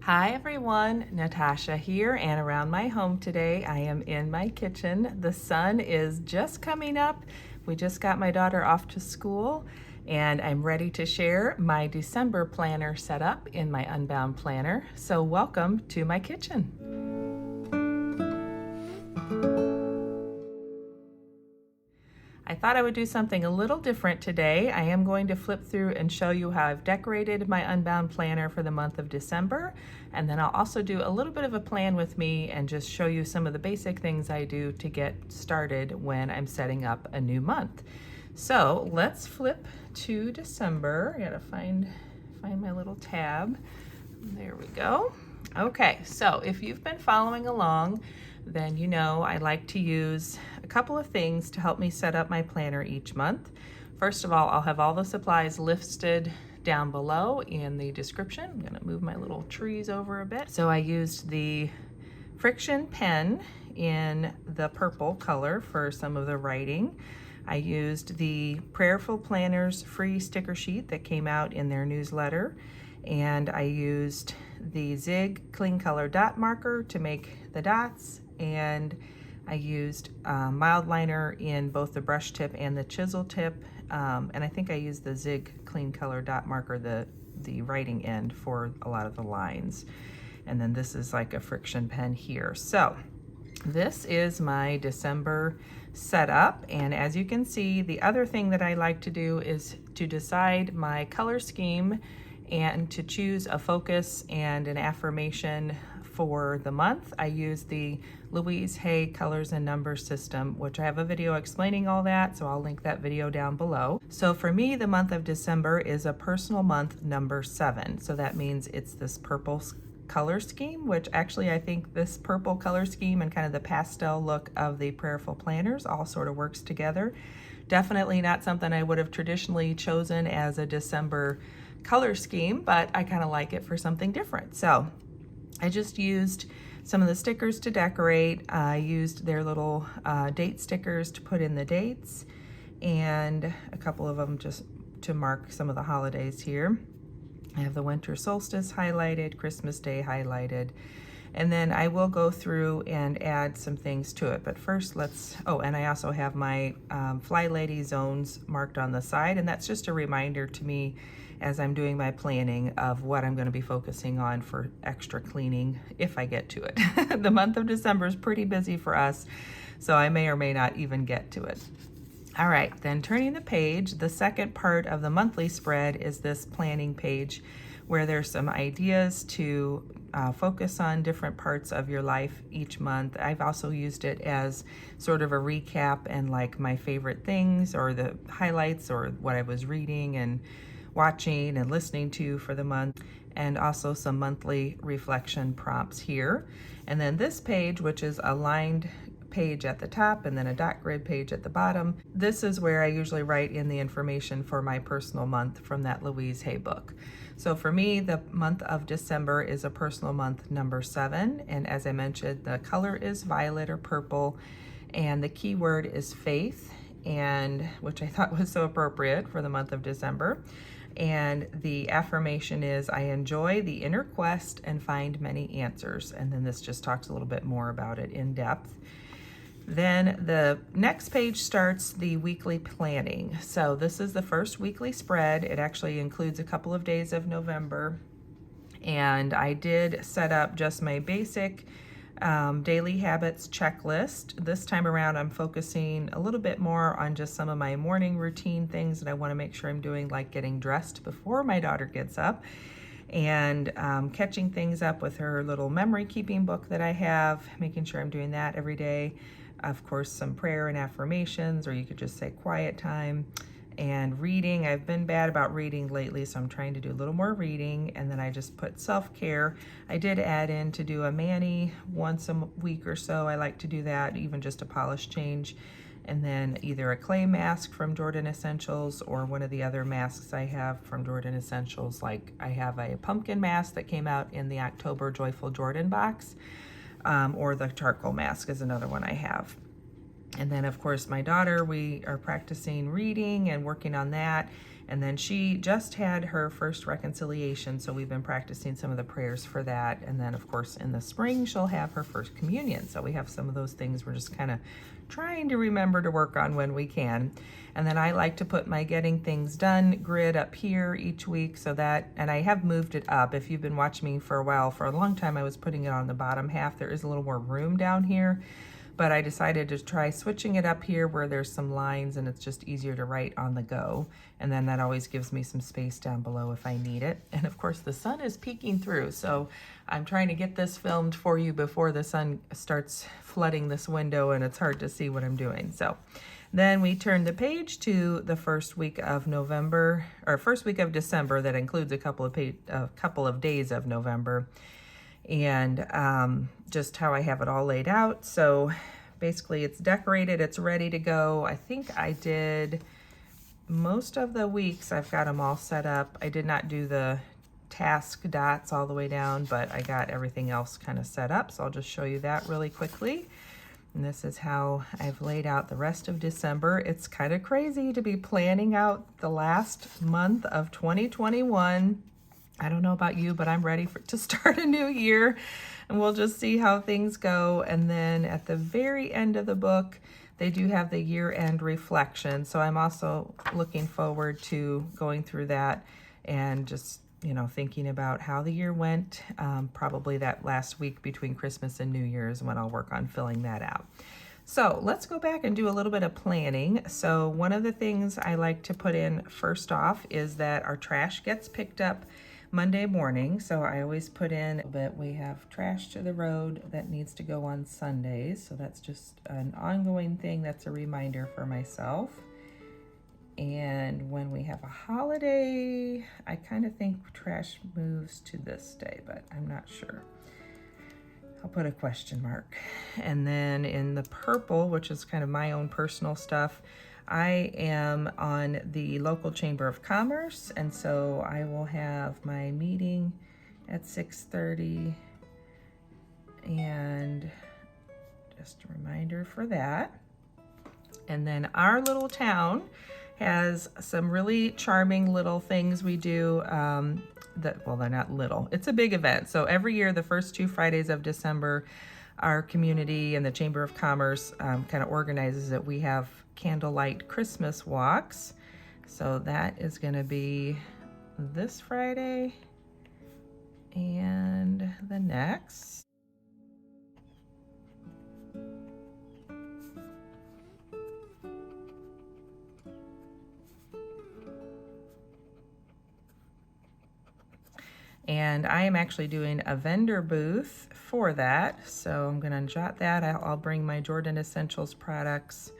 Hi everyone, Natasha here, and around my home today I am in my kitchen. The sun is just coming up. We just got my daughter off to school and I'm ready to share my December planner set up in my Unbound Planner. So welcome to my kitchen. I thought I would do something a little different today. I am going to flip through and show you how I've decorated my Unbound Planner for the month of December. And then I'll also do a little bit of a plan with me and just show you some of the basic things I do to get started when I'm setting up a new month. So let's flip to December. I gotta find my little tab. There we go. Okay, so if you've been following along, then you know I like to use a couple of things to help me set up my planner each month. First of all, I'll have all the supplies listed down below in the description. I'm gonna move my little trees over a bit. So I used the friction pen in the purple color for some of the writing. I used the Prayerful Planners free sticker sheet that came out in their newsletter, and I used the Zig Clean Color dot marker to make the dots, and I used mild liner in both the brush tip and the chisel tip, and I think I used the Zig Clean Color dot marker, the writing end, for a lot of the lines. And then this is like a friction pen here. So this is my December setup, and as you can see, the other thing that I like to do is to decide my color scheme and to choose a focus and an affirmation for the month. I use the Louise Hay Colors and Numbers system, which I have a video explaining all that, so I'll link that video down below. So for me, the month of December is a personal month number 7. So that means it's this purple color scheme, which actually I think this purple color scheme and kind of the pastel look of the Prayerful Planners all sort of works together. Definitely not something I would have traditionally chosen as a December color scheme, but I kind of like it for something different. So I just used some of the stickers to decorate. I used their little date stickers to put in the dates, and a couple of them just to mark some of the holidays here. I have the winter solstice highlighted, Christmas Day highlighted, and then I will go through and add some things to it. But first and I also have my Fly Lady zones marked on the side, and that's just a reminder to me as I'm doing my planning of what I'm going to be focusing on for extra cleaning if I get to it. The month of December is pretty busy for us, so I may or may not even get to it. All right, then turning the page, the second part of the monthly spread is this planning page where there's some ideas to focus on different parts of your life each month. I've also used it as sort of a recap and like my favorite things or the highlights or what I was reading and watching and listening to for the month, and also some monthly reflection prompts here. And then this page, which is a lined page at the top and then a dot grid page at the bottom, this is where I usually write in the information for my personal month from that Louise Hay book. So for me, the month of December is a personal month number 7, and as I mentioned, the color is violet or purple, and the keyword is faith, and which I thought was so appropriate for the month of December. And the affirmation is, I enjoy the inner quest and find many answers. And then this just talks a little bit more about it in depth. Then the next page starts the weekly planning. So this is the first weekly spread. It actually includes a couple of days of November. And I did set up just my basic daily habits checklist. This time around, I'm focusing a little bit more on just some of my morning routine things that I want to make sure I'm doing, like getting dressed before my daughter gets up, and catching things up with her little memory keeping book that I have, making sure I'm doing that every day. Of course, some prayer and affirmations, or you could just say quiet time. And reading, I've been bad about reading lately, so I'm trying to do a little more reading. And then I just put self-care. I did add in to do a mani once a week or so. I like to do that, even just a polish change. And then either a clay mask from Jordan Essentials or one of the other masks I have from Jordan Essentials. Like I have a pumpkin mask that came out in the October Joyful Jordan box, or the charcoal mask is another one I have. And then of course my daughter, we are practicing reading and working on that. And then she just had her first reconciliation, so we've been practicing some of the prayers for that. And then, of course, in the spring, she'll have her first communion. So we have some of those things we're just kind of trying to remember to work on when we can. And then I like to put my getting things done grid up here each week, so that, and I have moved it up. If you've been watching me for a while, for a long time I was putting it on the bottom half. There is a little more room down here, but I decided to try switching it up here where there's some lines and it's just easier to write on the go. And then that always gives me some space down below if I need it. And of course the sun is peeking through, so I'm trying to get this filmed for you before the sun starts flooding this window and it's hard to see what I'm doing. So then we turn the page to the first week of November, or first week of December. That includes a couple of days of November, and just how I have it all laid out. So basically it's decorated, it's ready to go. I think I did most of the weeks, I've got them all set up. I did not do the task dots all the way down, but I got everything else kind of set up. So I'll just show you that really quickly. And this is how I've laid out the rest of December. It's kind of crazy to be planning out the last month of 2021. I don't know about you, but I'm ready to start a new year, and we'll just see how things go. And then at the very end of the book, they do have the year-end reflection. So I'm also looking forward to going through that and just, you know, thinking about how the year went. Probably that last week between Christmas and New Year's when I'll work on filling that out. So let's go back and do a little bit of planning. So one of the things I like to put in first off is that our trash gets picked up Monday morning. So I always put in that we have trash to the road that needs to go on Sundays. So that's just an ongoing thing. That's a reminder for myself. And when we have a holiday, I kind of think trash moves to this day, but I'm not sure. I'll put a question mark. And then in the purple, which is kind of my own personal stuff, I am on the local Chamber of Commerce, and so I will have my meeting at 6:30, and just a reminder for that. And then our little town has some really charming little things we do well, they're not little. It's a big event. So every year, the first 2 Fridays of December, our community and the Chamber of Commerce kind of organizes it. We have candlelight Christmas walks. So that is going to be this Friday and the next. And I am actually doing a vendor booth for that. So I'm going to jot that. I'll bring my Jordan Essentials products,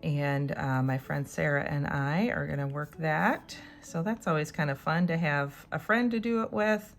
and my friend Sarah and I are going to work that. So that's always kind of fun to have a friend to do it with.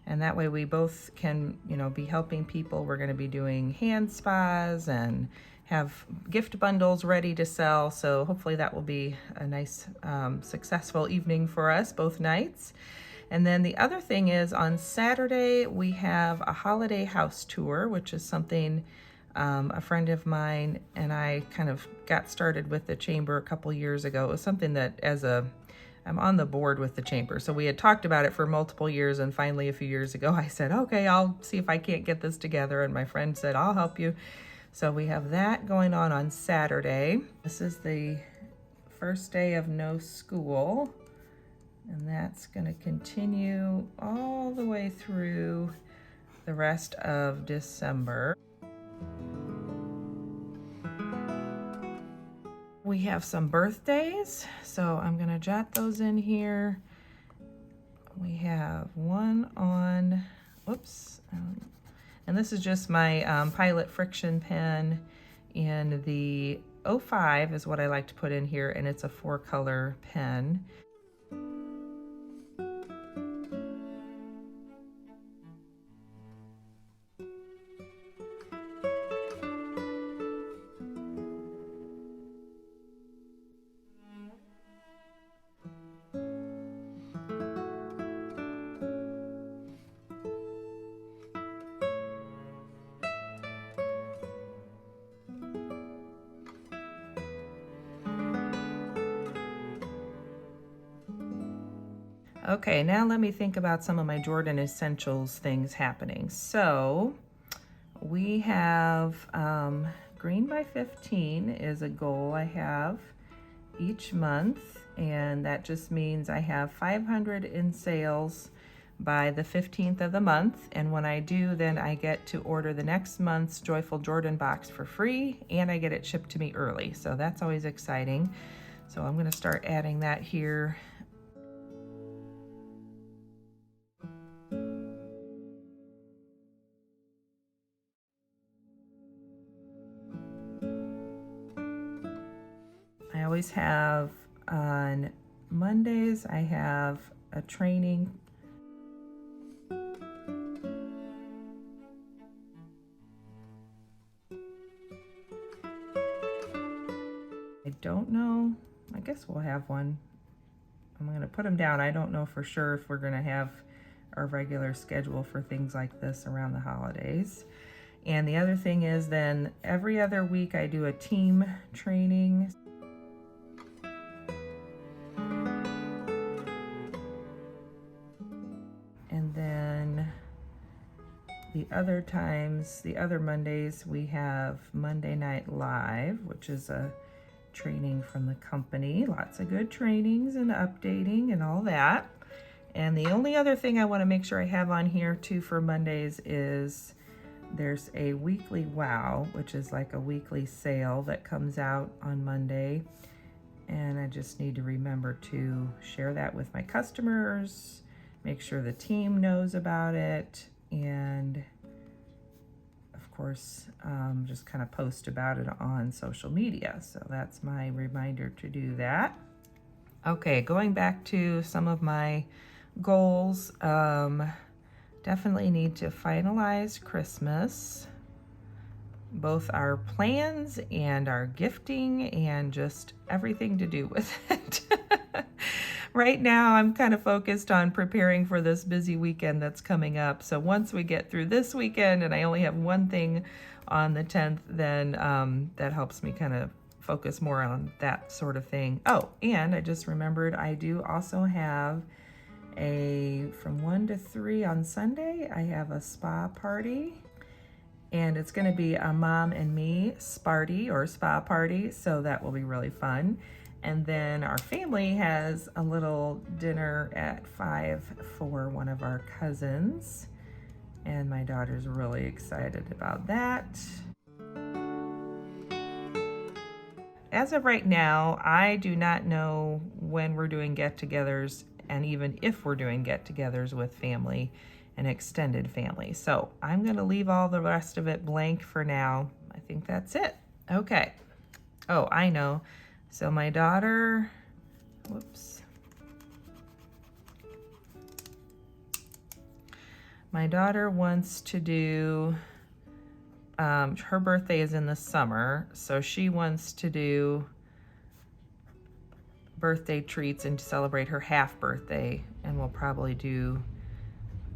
And that way we both can, you know, be helping people. We're going to be doing hand spas and have gift bundles ready to sell. So hopefully that will be a nice, successful evening for us both nights. And then the other thing is on Saturday, we have a holiday house tour, which is something a friend of mine and I kind of got started with the chamber a couple years ago. It was something that I'm on the board with the chamber. So we had talked about it for multiple years, and finally a few years ago I said, okay, I'll see if I can't get this together. And my friend said, I'll help you. So we have that going on Saturday. This is the first day of no school. And that's going to continue all the way through the rest of December. We have some birthdays, so I'm going to jot those in here. We have one on, and this is just my Pilot Friction pen in the 05 is what I like to put in here, and it's a 4-color pen. Okay, now let me think about some of my Jordan Essentials things happening. So we have Green by 15 is a goal I have each month, and that just means I have 500 in sales by the 15th of the month, and when I do, then I get to order the next month's Joyful Jordan box for free, and I get it shipped to me early, so that's always exciting. So I'm going to start adding that here. I always have on Mondays, I have a training. I don't know, I guess we'll have one. I'm going to put them down. I don't know for sure if we're going to have our regular schedule for things like this around the holidays. And the other thing is then every other week I do a team training. And then the other times, the other Mondays, we have Monday Night Live, which is a training from the company. Lots of good trainings and updating and all that. And the only other thing I want to make sure I have on here too for Mondays is there's a weekly wow, which is like a weekly sale that comes out on Monday. And I just need to remember to share that with my customers, make sure the team knows about it, and of course, just kind of post about it on social media. So that's my reminder to do that. Okay, going back to some of my goals, definitely need to finalize Christmas, both our plans and our gifting and just everything to do with it. Right now, I'm kind of focused on preparing for this busy weekend that's coming up. So once we get through this weekend and I only have one thing on the 10th, then that helps me kind of focus more on that sort of thing. Oh, and I just remembered I do also have from 1 to 3 on Sunday, I have a spa party. And it's going to be a mom and me sparty or spa party, so that will be really fun. And then our family has a little dinner at 5 for one of our cousins. And my daughter's really excited about that. As of right now, I do not know when we're doing get-togethers and even if we're doing get-togethers with family and extended family. So I'm going to leave all the rest of it blank for now. I think that's it. Okay. Oh, I know. So my daughter, whoops. My daughter wants to do, her birthday is in the summer, so she wants to do birthday treats and to celebrate her half birthday, and we'll probably do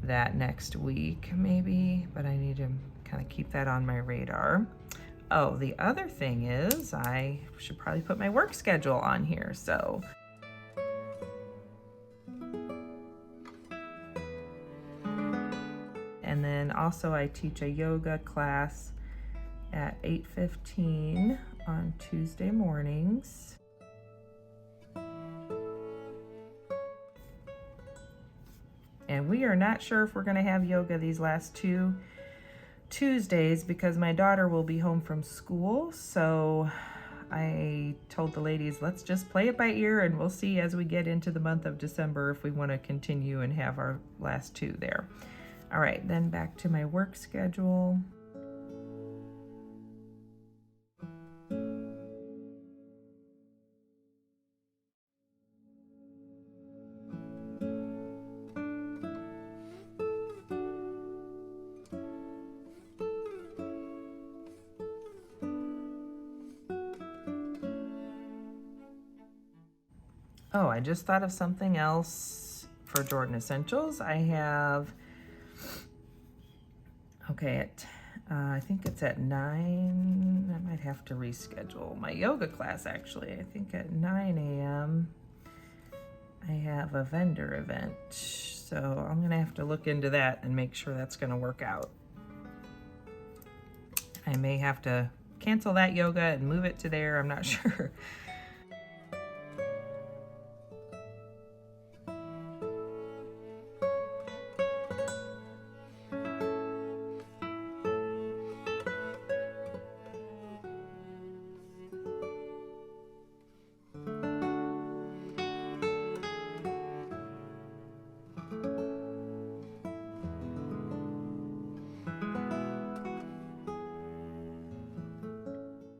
that next week maybe, but I need to kind of keep that on my radar. Oh, the other thing is I should probably put my work schedule on here. So and then also I teach a yoga class at 8:15 on Tuesday mornings. And we are not sure if we're going to have yoga these last 2 Tuesdays because my daughter will be home from school. So I told the ladies, let's just play it by ear and we'll see as we get into the month of December if we want to continue and have our last 2 there. All right, then back to my work schedule. Oh, I just thought of something else for Jordan Essentials. I have, okay, I think it's at 9. I might have to reschedule my yoga class actually. I think at 9 a.m. I have a vendor event, so I'm gonna have to look into that and make sure that's gonna work out. I may have to cancel that yoga and move it to there, I'm not sure.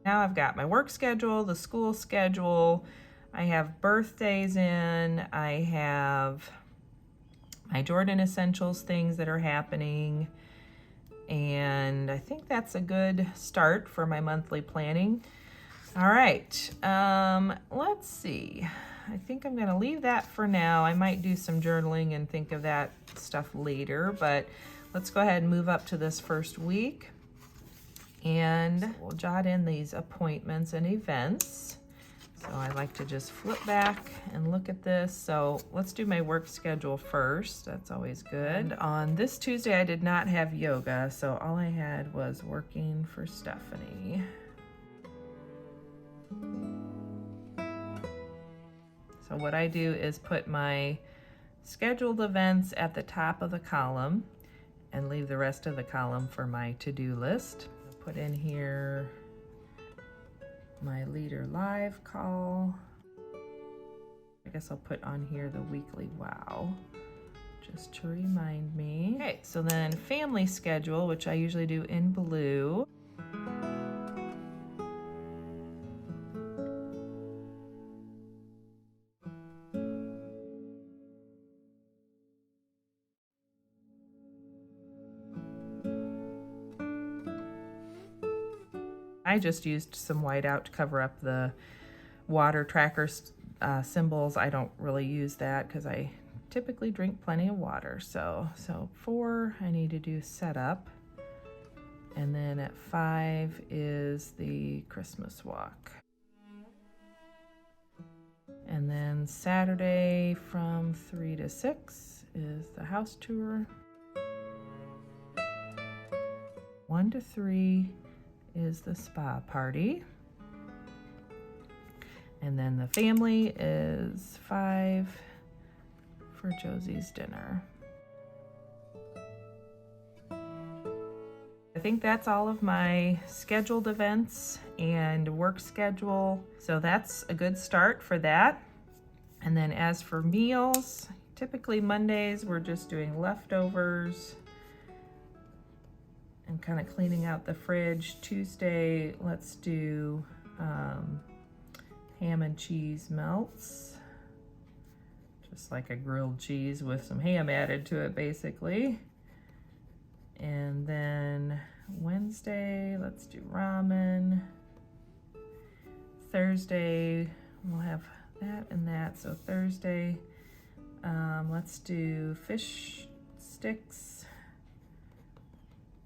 Now I've got my work schedule, the school schedule, I have birthdays in, I have my Jordan Essentials things that are happening, and I think that's a good start for my monthly planning. All right, let's see. I think I'm gonna leave that for now. I might do some journaling and think of that stuff later, but let's go ahead and move up to this first week. And we'll jot in these appointments and events. So I like to just flip back and look at this. So let's do my work schedule first. That's always good. And on this Tuesday, I did not have yoga, so all I had was working for Stephanie. So what I do is put my scheduled events at the top of the column and leave the rest of the column for my to-do list. Put in here my leader live call. I guess I'll put on here the weekly wow, just to remind me. Okay, so then family schedule, which I usually do in blue. I just used some whiteout to cover up the water tracker symbols. I don't really use that because I typically drink plenty of water. So 4, I need to do setup. And then at 5 is the Christmas walk. And then Saturday from 3 to 6 is the house tour. 1 to 3 is the spa party. And then the family is 5 for Josie's dinner. I think that's all of my scheduled events and work schedule. So that's a good start for that. And then as for meals, typically Mondays we're just doing leftovers and kind of cleaning out the fridge. Tuesday, let's do ham and cheese melts. Just like a grilled cheese with some ham added to it, basically. And then Wednesday, let's do ramen. Thursday, we'll have that and that. So Thursday, let's do fish sticks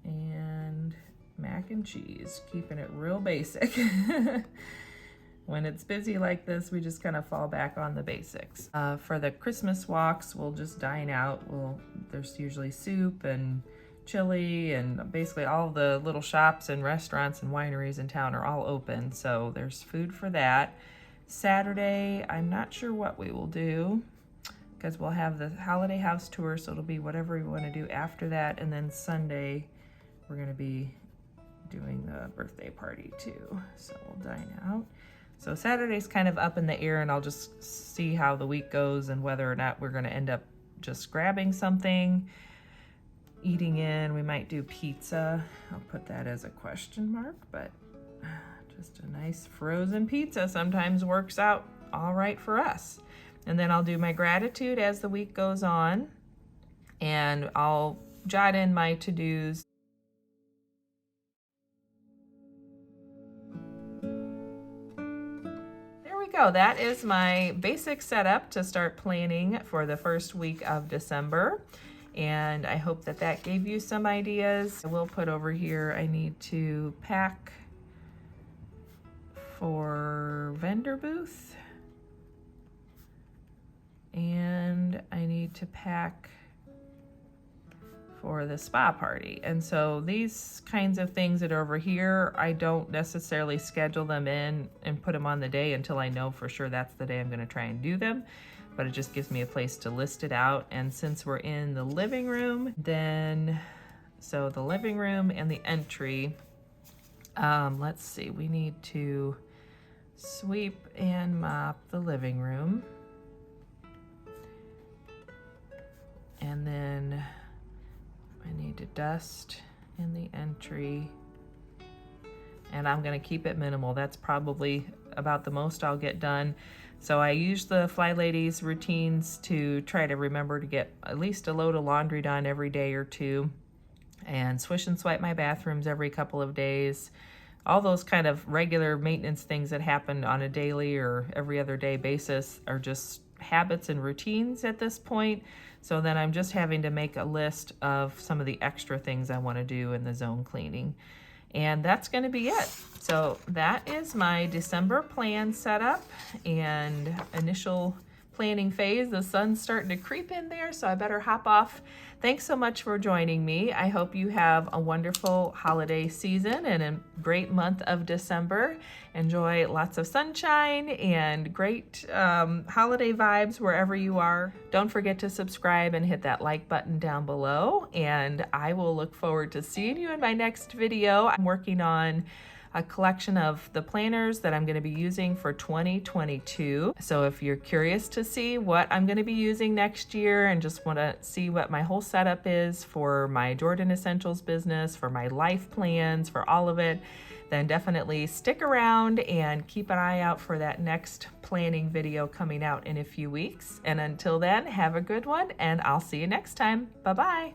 and mac and cheese, keeping it real basic. When it's busy like this, we just kind of fall back on the basics. For the Christmas walks, we'll just dine out. There's usually soup and chili, and basically all the little shops and restaurants and wineries in town are all open, so there's food for that. Saturday, I'm not sure what we will do because we'll have the holiday house tour, so it'll be whatever we want to do after that. And then Sunday, we're going to be doing the birthday party too, so we'll dine out. So Saturday's kind of up in the air, and I'll just see how the week goes and whether or not we're going to end up just grabbing something, eating in. We might do pizza. I'll put that as a question mark, but just a nice frozen pizza sometimes works out all right for us. And then I'll do my gratitude as the week goes on, and I'll jot in my to-dos. There we go. That is my basic setup to start planning for the first week of December. And I hope that that gave you some ideas. I will put over here, I need to pack for vendor booth. and I need to pack for the spa party. And so these kinds of things that are over here, I don't necessarily schedule them in and put them on the day until I know for sure that's the day I'm going to try and do them. But it just gives me a place to list it out. And since we're in the living room, then so the living room and the entry, let's see, we need to sweep and mop the living room. And then I need to dust in the entry. And I'm gonna keep it minimal. That's probably about the most I'll get done. So I use the Fly Ladies routines to try to remember to get at least a load of laundry done every day or two, and swish and swipe my bathrooms every couple of days. All those kind of regular maintenance things that happen on a daily or every other day basis are just habits and routines at this point. So then I'm just having to make a list of some of the extra things I want to do in the zone cleaning. And that's going to be it. So that is my December plan setup and initial planning phase. The sun's starting to creep in there, so I better hop off. Thanks so much for joining me. I hope you have a wonderful holiday season and a great month of December. Enjoy lots of sunshine and great holiday vibes wherever you are. Don't forget to subscribe and hit that like button down below, and I will look forward to seeing you in my next video. I'm working on a collection of the planners that I'm going to be using for 2022. So if you're curious to see what I'm going to be using next year and just want to see what my whole setup is for my Jordan Essentials business, for my life plans, for all of it, then definitely stick around and keep an eye out for that next planning video coming out in a few weeks. And until then, have a good one, and I'll see you next time. Bye-bye.